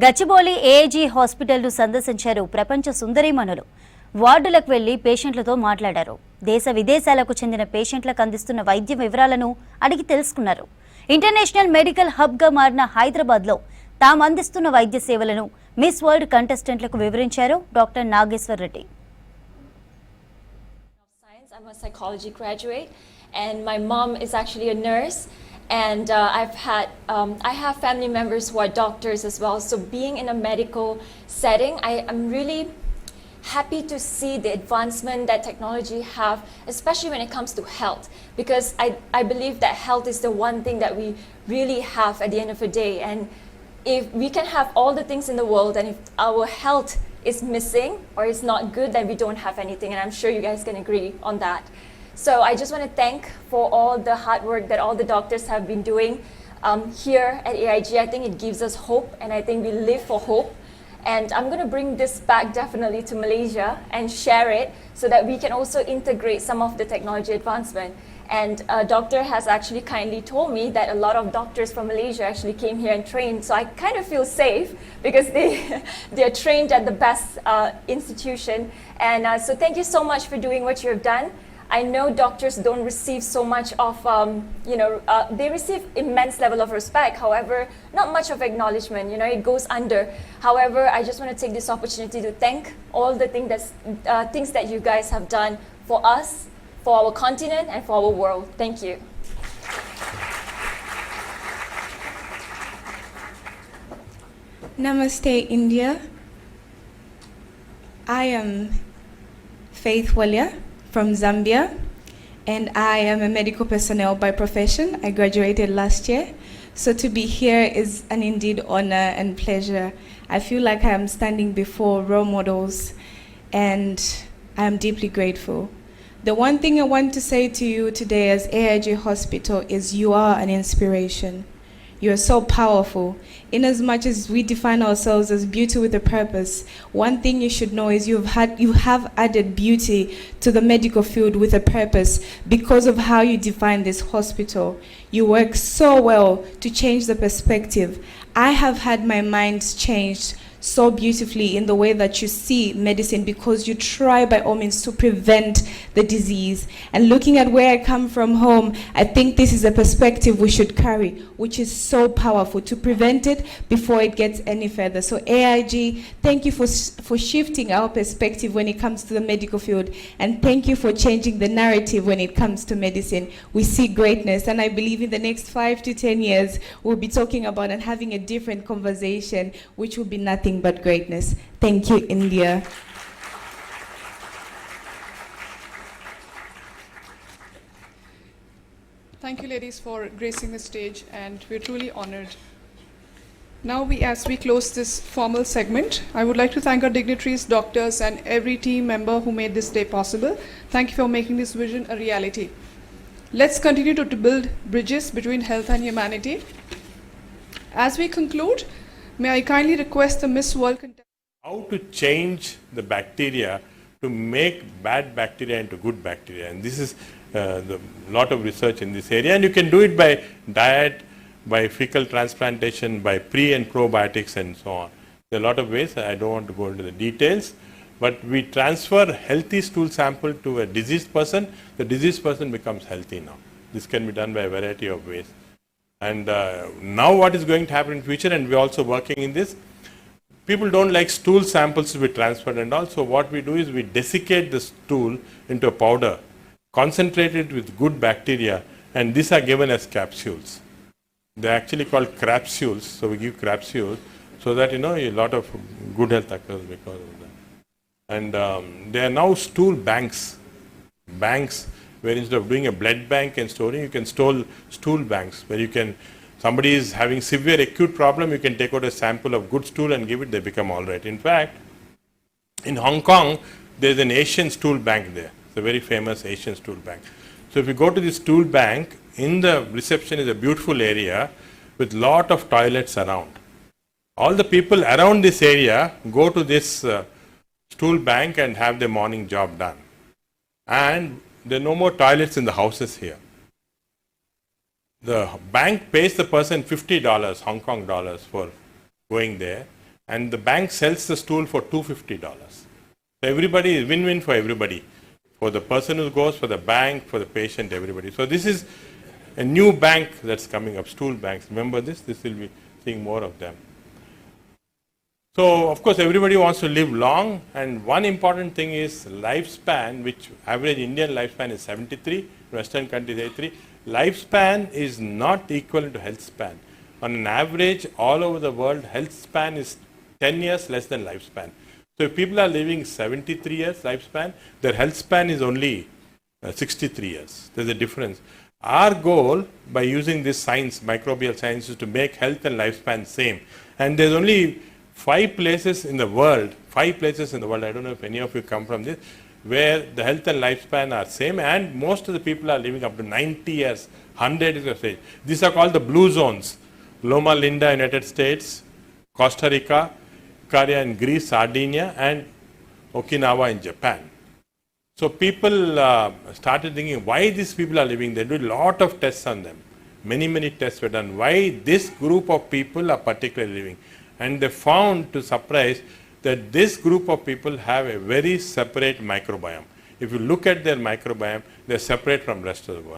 Gachibowli AIG హాస్పిటల్ను సందర్శించారు ప్రపంచ సుందరీమణులు. వార్డులకు వెళ్లి పేషెంట్లతో మాట్లాడారు. దేశ విదేశాలకు చెందిన పేషెంట్లకు అందిస్తున్న వైద్య వివరాలను అడిగి తెలుసుకున్నారు. ఇంటర్నేషనల్ మెడికల్ హబ్గా మారిన హైదరాబాద్లో తాము అందిస్తున్న వైద్య సేవలను మిస్ వరల్డ్ కంటెస్టెంట్లకు వివరించారు doctor Nageshwar Reddy. I'm a psychology graduate and my mom is actually a nurse. And I have family members who are doctors as well. So being in a medical setting, I'm really happy to see the advancement that technology have, especially when it comes to health. Because I believe that health is the one thing that we really have at the end of the day. And if we can have all the things in the world, and if our health is missing or is not good, then we don't have anything. And I'm sure you guys can agree on that. So I just want to thank for all the hard work that all the doctors have been doing here at AIG. I think it gives us hope, and I think we live for hope. And I'm going to bring this back definitely to Malaysia and share it so that we can also integrate some of the technology advancement. And a doctor has actually kindly told me that a lot of doctors from Malaysia actually came here and trained. So I kind of feel safe because they are trained at the best institution. And so thank you so much for doing what you have done. I know doctors don't receive so much of, they receive immense level of respect. However, not much of acknowledgement, it goes under. However, I just want to take this opportunity to thank all the things that you guys have done for us, for our continent, and for our world. Thank you. Namaste, India. I am Faith Walia from Zambia, and I am a medical personnel by profession. I graduated last year, so to be here is an indeed honor and pleasure. I feel like I am standing before role models, and I am deeply grateful. The one thing I want to say to you today as AIG Hospital is you are an inspiration. You are so powerful. In as much as we define ourselves as beauty with a purpose, one thing you should know is you have added beauty to the medical field with a purpose because of how you define this hospital. You work so well to change the perspective. I have had my mind changed so beautifully in the way that you see medicine because you try by all means to prevent the disease. And looking at where I come from home, I think this is a perspective we should carry, which is so powerful, to prevent it before it gets any further. So AIG, thank you for shifting our perspective when it comes to the medical field, and thank you for changing the narrative when it comes to medicine. We see greatness, and I believe in the next 5 to 10 years, we'll be talking about and having a different conversation, which will be nothing but greatness. Thank you, India. Thank you, ladies, for gracing the stage, and we're truly honored. Now, as we close this formal segment, I would like to thank our dignitaries, doctors, and every team member who made this day possible. Thank you for making this vision a reality. Let's continue to build bridges between health and humanity. As we conclude, may I kindly request the Miss World contestant. How to change the bacteria to make bad bacteria into good bacteria. And this is a lot of research in this area. And you can do it by diet, by fecal transplantation, by pre and probiotics and so on. There are a lot of ways. I don't want to go into the details. But we transfer healthy stool sample to a diseased person. The diseased person becomes healthy now. This can be done by a variety of ways. And now what is going to happen in future, and we're also working in this, people don't like stool samples to be transferred and all. So what we do is we desiccate the stool into a powder, concentrate it with good bacteria, and these are given as capsules. They're actually called crapsules. So we give crapsules so that, a lot of good health occurs because of that. And there are now stool banks, where instead of doing a blood bank and storing, you can store stool banks where you can, somebody is having severe acute problem, you can take out a sample of good stool and give it, they become all right. In fact, in Hong Kong, there's an Asian stool bank there. It's a very famous Asian stool bank. So if you go to this stool bank, in the reception is a beautiful area with lot of toilets around. All the people around this area go to this stool bank and have their morning job done. And there are no more toilets in the houses here. The bank pays the person $50, Hong Kong dollars, for going there, and the bank sells the stool for $250. So everybody is win-win for everybody. For the person who goes, for the bank, for the patient, everybody. So this is a new bank that's coming up, stool banks. Remember this? This will be seeing more of them. So of course everybody wants to live long, and one important thing is lifespan, which average Indian lifespan is 73, Western countries 83. Lifespan is not equal to health span. On an average, all over the world, health span is 10 years less than lifespan. So if people are living 73 years lifespan, their health span is only 63 years. There's a difference. Our goal by using this science, microbial science, is to make health and lifespan same. And there's only 5 places in the world, I don't know if any of you come from this, where the health and lifespan are same, and most of the people are living up to 90 years, 100 years of age. These are called the blue zones. Loma Linda, United States, Costa Rica, Ikaria in Greece, Sardinia, and Okinawa in Japan. So people started thinking why these people are living. They do a lot of tests on them. Many tests were done. Why this group of people are particularly living? And they found, to surprise, that this group of people have a very separate microbiome. If you look at their microbiome, they're separate from the rest of the world.